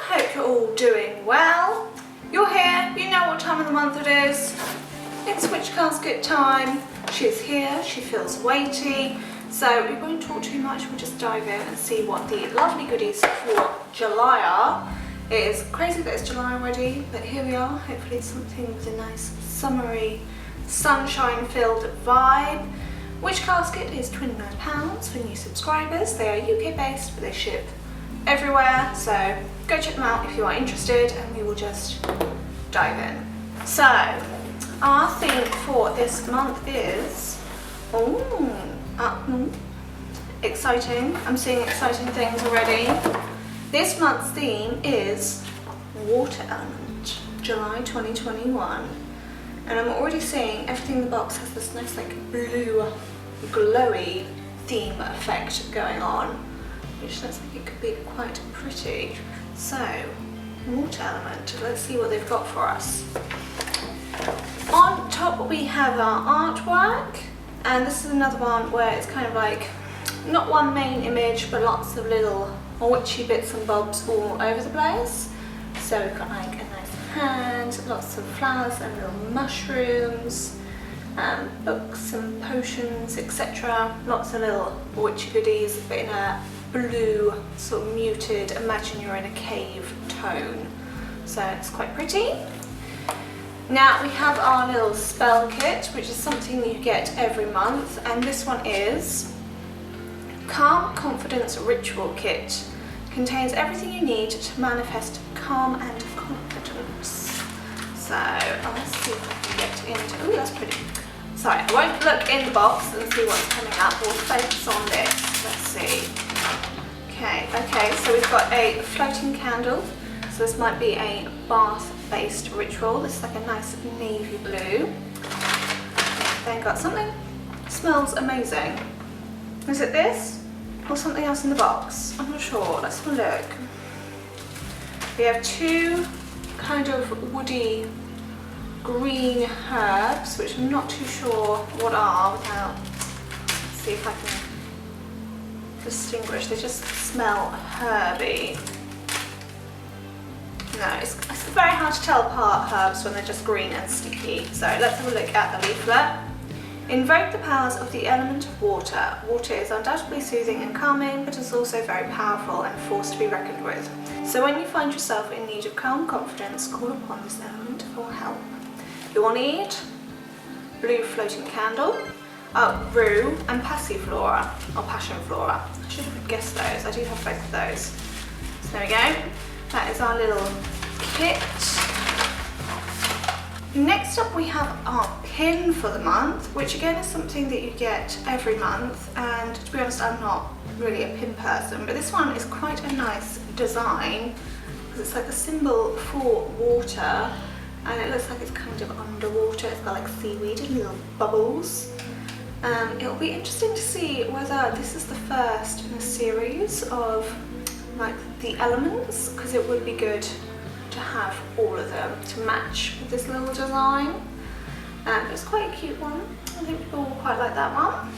Hope you're all doing well. You're here, you know what time of the month it is. It's Witch Casket time. She's here, she feels weighty. So we won't talk too much, we'll just dive in and see what the lovely goodies for July are. It is crazy that it's July already, but here we are. Hopefully it's something with a nice summery, sunshine-filled vibe. Witch Casket is £29 for new subscribers. They are UK based, but they ship everywhere, so go check them out if you are interested, and we will just dive in. So our theme for this month is exciting. I'm seeing exciting things already. This month's theme is water element, July 2021, and I'm already seeing everything in the box has this nice like blue glowy theme effect going on, which looks like it could be quite pretty. So, water element, let's see what they've got for us. On top we have our artwork, and this is another one where it's kind of like, not one main image, but lots of little witchy bits and bobs all over the place. So we've got like a nice hand, lots of flowers and little mushrooms, books and potions, etc. Lots of little witchy goodies, but in a blue, sort of muted, imagine you're in a cave tone. So it's quite pretty. Now we have our little spell kit, which is something you get every month, and this one is Calm Confidence Ritual Kit. Contains everything you need to manifest calm and confidence. So let's see if I can get into, ooh, that's pretty. Sorry, I won't look in the box and see what's coming up. We'll focus on this. Let's see. Okay, so we've got a floating candle. So this might be a bath-based ritual. This is like a nice navy blue. Then got something, smells amazing. Is it this or something else in the box? I'm not sure, let's have a look. We have two kind of woody green herbs, which I'm not too sure what are without, let's see if I can distinguish. They just smell herby. No, it's very hard to tell apart herbs when they're just green and sticky. So let's have a look at the leaflet. Invoke the powers of the element of water. Water is undoubtedly soothing and calming, but is also very powerful and force to be reckoned with. So when you find yourself in need of calm confidence, call upon this element for help. You will need blue floating candle, rue and passiflora, or passion flora. I should have guessed those. I do have both of those. So there we go. That is our little kit. Next up we have our pin for the month, which again is something that you get every month, and to be honest I'm not really a pin person, but this one is quite a nice design because it's like a symbol for water, and it looks like it's kind of underwater. It's got like seaweed and little bubbles. It'll be interesting to see whether this is the first in a series of like the elements, because it would be good to have all of them to match with this little design. It's quite a cute one. I think people will quite like that one.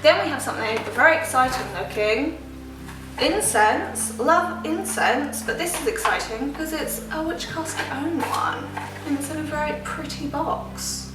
Then we have something very exciting looking. Incense. Love incense, but this is exciting because it's a Witch Casket own one, and it's in a very pretty box.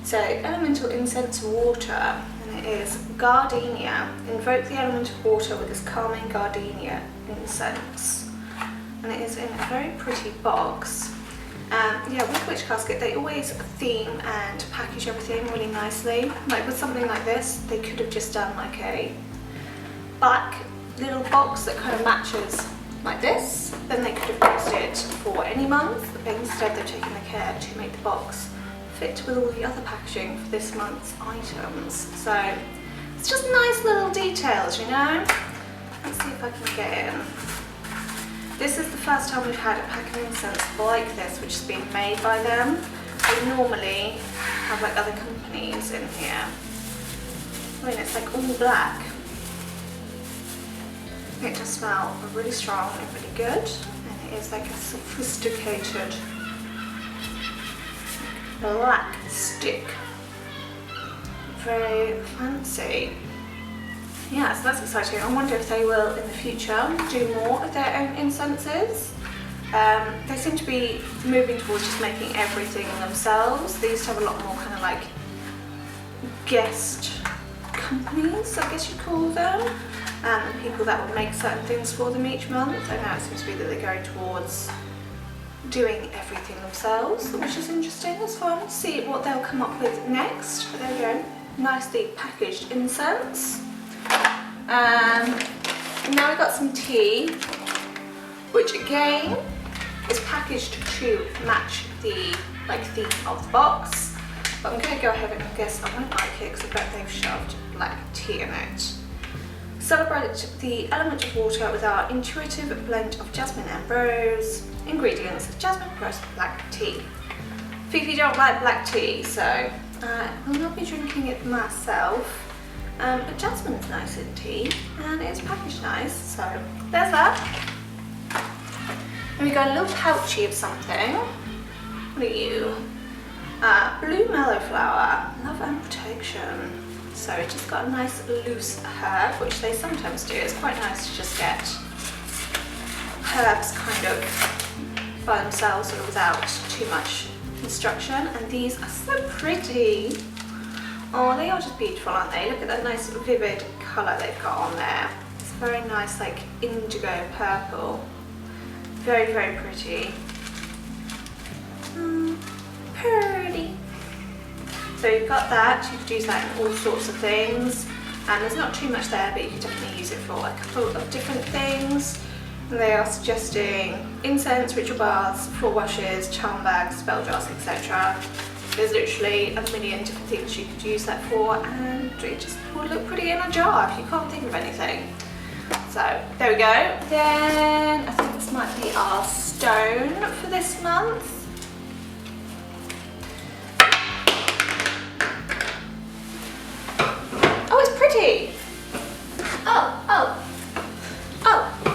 So elemental incense water, and it is Gardenia. Invoke the element of water with this calming Gardenia incense. And it is in a very pretty box. Yeah, with Witch Casket they always theme and package everything really nicely. Like with something like this, they could have just done like a black little box that kind of matches like this. Then they could have used it for any month, but instead they've taken the care to make the box fit with all the other packaging for this month's items. So it's just nice little details, you know. Let's see if I can get in. This is the first time we've had a pack of incense like this, which has been made by them. They normally have like other companies in here. I mean, it's like all black. It does smell really strong and really good, and it is like a sophisticated black stick. Very fancy. yeah, so that's exciting. I wonder if they will in the future do more of their own incenses. They seem to be moving towards just making everything themselves. They used to have a lot more kind of like guest companies, I guess you'd call them, and people that would make certain things for them each month. And now it seems to be that they're going towards doing everything themselves, which is interesting. It's fun to see what they'll come up with next. But there we go, nicely packaged incense. Now we've got some tea, which again is packaged to match the theme of the box. But I'm going to go ahead and guess I won't like it because I bet they've shoved black tea in it. Celebrate the element of water with our intuitive blend of jasmine and rose. Ingredients: jasmine, rose, black tea. Fifi don't like black tea, so I will not be drinking it myself. But jasmine is nice in tea, and it's packaged nice, so there's that. And we got a little pouchy of something. What are you? Blue mallow flower, love and protection. So it's just got a nice loose herb, which they sometimes do. It's quite nice to just get herbs kind of by themselves, sort of without too much instruction. And these are so pretty. Oh, they are just beautiful, aren't they? Look at that nice vivid colour they've got on there. It's a very nice like indigo purple. Very, very pretty. Pretty. So you've got that, you could use that in all sorts of things, and there's not too much there, but you could definitely use it for a couple of different things. And they are suggesting incense, ritual baths, floor washes, charm bags, spell jars, etc. There's literally a million different things you could use that for, and it just would look pretty in a jar if you can't think of anything. So there we go. Then I think this might be our stone for this month. Oh, it's pretty.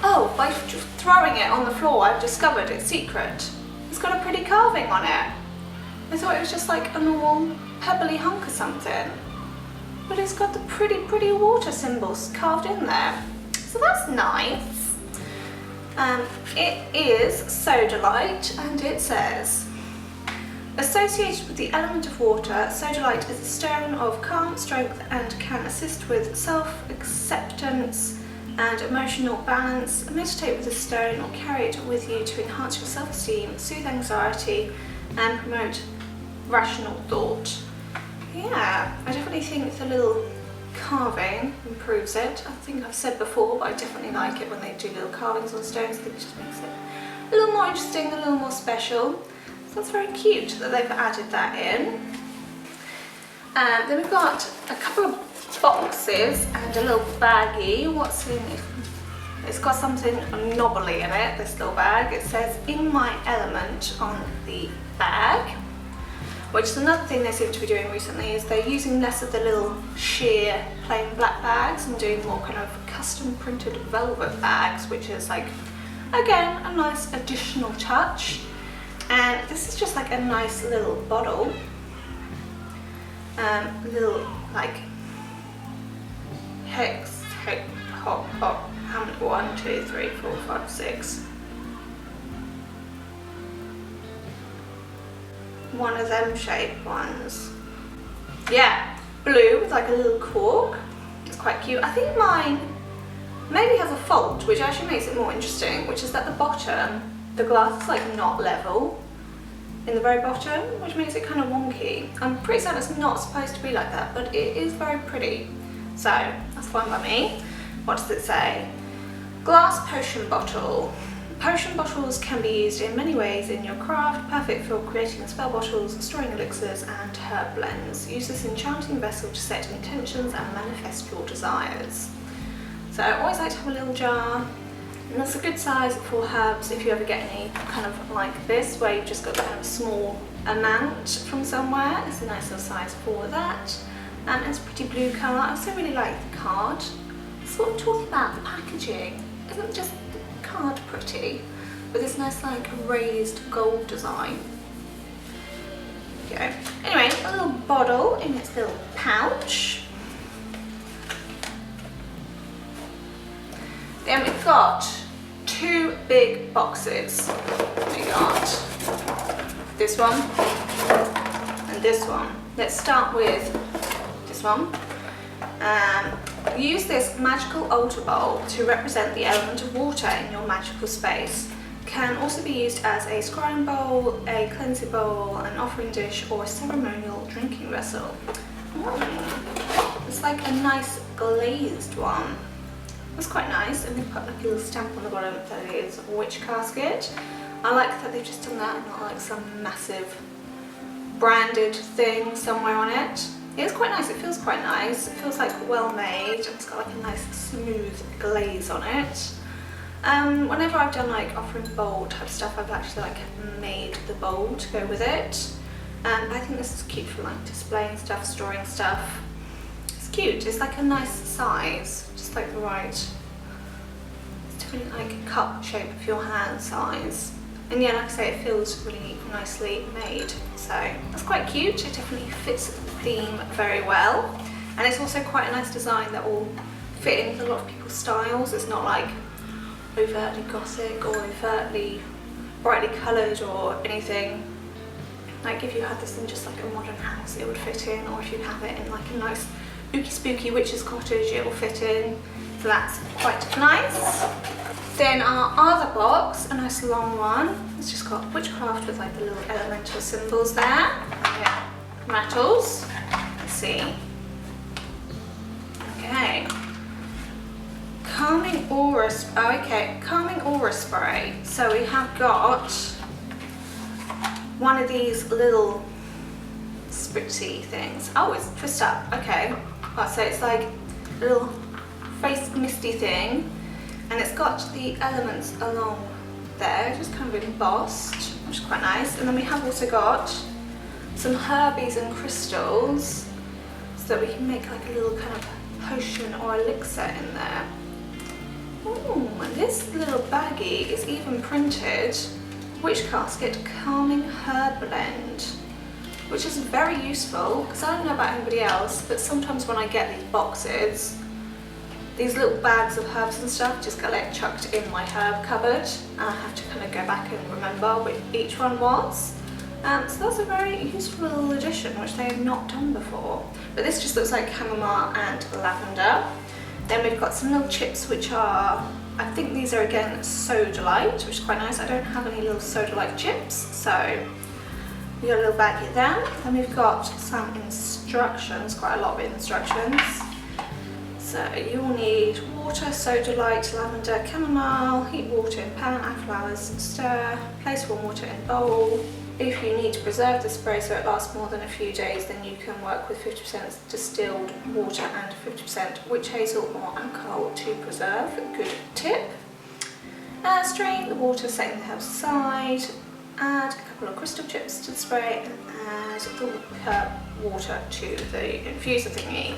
Oh, by just throwing it on the floor I've discovered its secret. It's got a pretty carving on it. I thought it was just like a normal pebbly hunk or something, but it's got the pretty water symbols carved in there. So that's nice. It is Sodalite, and it says, associated with the element of water, Sodalite is a stone of calm strength and can assist with self-acceptance and emotional balance. Meditate with the stone or carry it with you to enhance your self-esteem, soothe anxiety, and promote rational thought. Yeah, I definitely think the little carving improves it. I think I've said before, but I definitely like it when they do little carvings on stones. I think it just makes it a little more interesting, a little more special. So that's very cute that they've added that in. And then we've got a couple of boxes and a little baggie. What's in it? It's got something knobbly in it, this little bag. It says "In My Element" on the bag. Which is another thing they seem to be doing recently, is they're using less of the little sheer plain black bags and doing more kind of custom printed velvet bags, which is like, again, a nice additional touch. And this is just like a nice little bottle. Little like hex, hop, how many? 1, 2, 3, 4, 5, 6. One of them shaped ones. Yeah, blue with like a little cork. It's quite cute. I think mine maybe has a fault, which actually makes it more interesting, which is that the bottom, the glass is like not level in the very bottom, which makes it kind of wonky. I'm pretty certain it's not supposed to be like that, but it is very pretty. So that's fine by me. What does it say? Glass potion bottle. Potion bottles can be used in many ways in your craft, perfect for creating spell bottles, storing elixirs and herb blends. Use this enchanting vessel to set intentions and manifest your desires. So I always like to have a little jar, and that's a good size for herbs if you ever get any kind of like this, where you've just got kind of a small amount from somewhere. It's a nice little size for that. And it's a pretty blue colour. I also really like the card. That's what I'm talking about, the packaging. Isn't just card pretty with this nice like raised gold design. Okay. Anyway, a little bottle in its little pouch. we've got 2 big boxes. We got this one and this one. Let's start with this one. Use this magical altar bowl to represent the element of water in your magical space. Can also be used as a scrying bowl, a cleansing bowl, an offering dish, or a ceremonial drinking vessel. It's like a nice glazed one. That's quite nice, and they've put like a little stamp on the bottom that it is Witch Casket. I like that they've just done that and not like some massive branded thing somewhere on it. It's quite nice, it feels quite nice. It feels like well made, and it's got like a nice smooth glaze on it. Whenever I've done like offering bowl type stuff, I've actually like made the bowl to go with it. I think this is cute for like displaying stuff, storing stuff. It's cute, it's like a nice size, just like the right, it's definitely like a cup shape of your hand size. And yeah, like I say, it feels really nicely made. So that's quite cute, it definitely fits the theme very well. And it's also quite a nice design that will fit in with a lot of people's styles. It's not like overtly gothic or overtly brightly coloured or anything. Like if you had this in just like a modern house, it would fit in, or if you have it in like a nice spooky spooky witch's cottage, it will fit in. So that's quite nice. Then our other box, a nice long one. It's just got witchcraft with like the little elemental symbols there. Yeah, rattles. Let's see. Okay. Calming aura. Oh, okay. Calming aura spray. So we have got one of these little spritzy things. Oh, it's twist up. Okay. Oh, so it's like a little face misty thing. And it's got the elements along there, just kind of embossed, which is quite nice. And then we have also got some herbies and crystals, so that we can make like a little kind of potion or elixir in there. Ooh, and this little baggie is even printed Witch Casket Calming Herb Blend, which is very useful, because I don't know about anybody else, but sometimes when I get these boxes, these little bags of herbs and stuff just get like chucked in my herb cupboard, and I have to kind of go back and remember what each one was. So that's a very useful little addition, which they have not done before. But this just looks like chamomile and lavender. Then we've got some little chips, which are, I think these are again Sodalite, which is quite nice. I don't have any little Sodalite chips, so we got a little baggie there. Then we've got some instructions, quite a lot of instructions. So you will need water, sodalite, lavender, chamomile, heat water in pan, add flowers, stir, place warm water in bowl. If you need to preserve the spray so it lasts more than a few days, then you can work with 50% distilled water and 50% witch hazel or alcohol to preserve. Good tip. Strain the water, setting the herbs aside. Add a couple of crystal chips to the spray and add the water to the infuser thingy.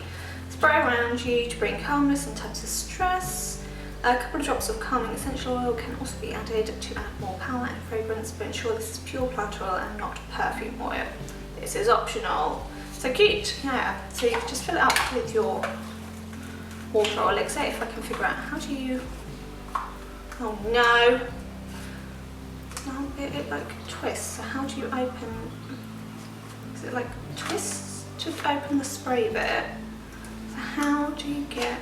Spray around you to bring calmness in times of stress. A couple of drops of calming essential oil can also be added to add more power and fragrance, but ensure this is pure plant oil and not perfume oil. This is optional. So cute, yeah. So you can just fill it up with your water or elixir. If I can figure out how do you... Oh no! Oh, it like twists. So how do you open... Is it like twists to open the spray bit? So how do you get...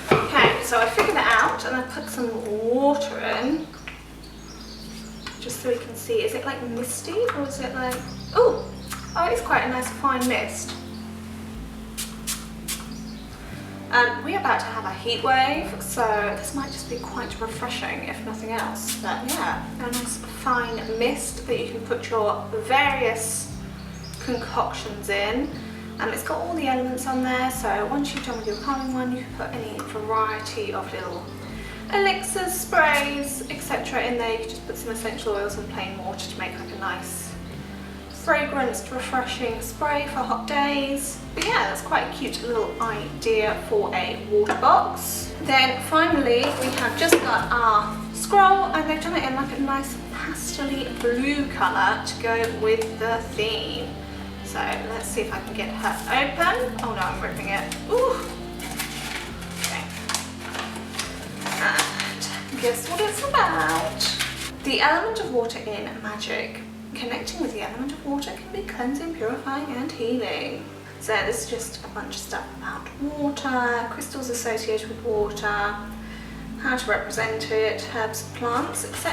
Okay, so I figured it out and I put some water in, just so we can see. Is it like misty or is it like... Oh, it's quite a nice fine mist. We're about to have a heat wave, so this might just be quite refreshing if nothing else. But yeah, a nice fine mist that you can put your various concoctions in. It's got all the elements on there, so once you've done with your calming one, you can put any variety of little elixirs, sprays, etc. in there. You can just put some essential oils and plain water to make like a nice fragranced, refreshing spray for hot days. But yeah, that's quite a cute little idea for a water box. Then finally, we have just got our scroll, and they've done it in like a nice pastel-y blue colour to go with the theme. So let's see if I can get her open. Oh no, I'm ripping it. Ooh. Okay. And guess what it's about? The element of water in magic. Connecting with the element of water can be cleansing, purifying and healing. So this is just a bunch of stuff about water, crystals associated with water, how to represent it, herbs and plants, etc.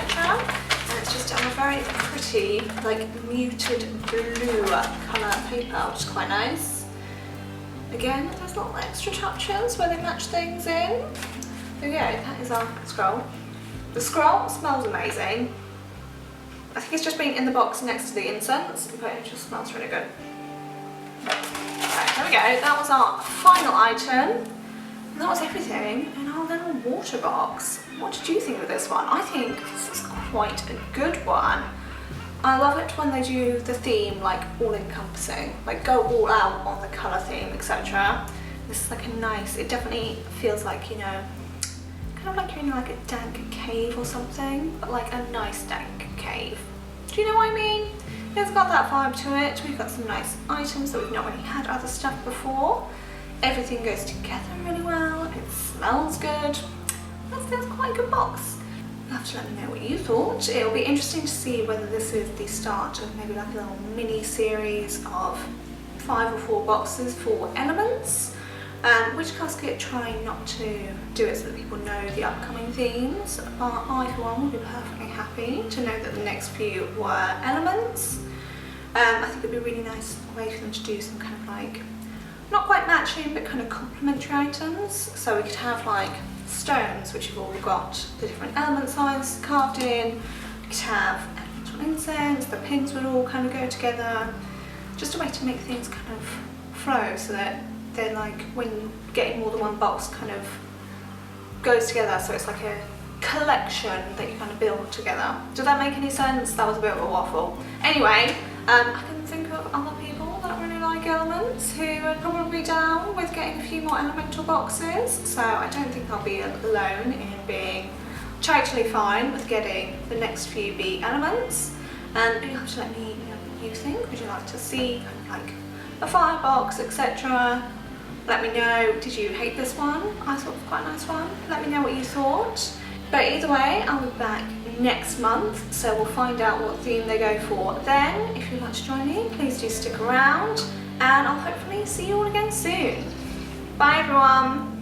And it's just on a very pretty, like muted blue colour paper, which is quite nice. Again, there's little extra touches where they match things in. So yeah, that is our scroll. The scroll smells amazing. I think it's just been in the box next to the incense, but it just smells really good. Right, there we go. That was our final item. And that was everything in our little water box. What did you think of this one? I think this is quite a good one. I love it when they do the theme like all-encompassing, like go all out on the colour theme, etc. This is like a nice, it definitely feels like, you know, kind of like you're in like a dank cave or something, but like a nice dank cave. Do you know what I mean? It's got that vibe to it. We've got some nice items that we've not really had other stuff before. Everything goes together really well. It smells good. That's quite a good box. You'll have to let me know what you thought. It'll be interesting to see whether this is the start of maybe like a little mini series of 5 or 4 boxes for elements. Witch Casket trying not to do it so that people know the upcoming themes, but I for one would be perfectly happy to know that the next few were elements. I think it'd be a really nice way for them to do some kind of like, not quite matching, but kind of complementary items. So we could have like stones, which have all got the different element signs carved in. We could have elemental incense, the pins would all kind of go together. Just a way to make things kind of flow so that they're like, when getting more than one box kind of goes together, so it's like a collection that you kind of build together. Does that make any sense? That was a bit of a waffle. Anyway, I can think of other people that really like elements who are probably down with getting a few more elemental boxes, so I don't think I'll be alone in being totally fine with getting the next few be elements. And you have to let me know what you think. Would you like to see kind of like a firebox, etc.? Let me know, did you hate this one? I thought it was quite a nice one. Let me know what you thought. But either way, I'll be back next month, so we'll find out what theme they go for then. If you'd like to join me, please do stick around, and I'll hopefully see you all again soon. Bye everyone!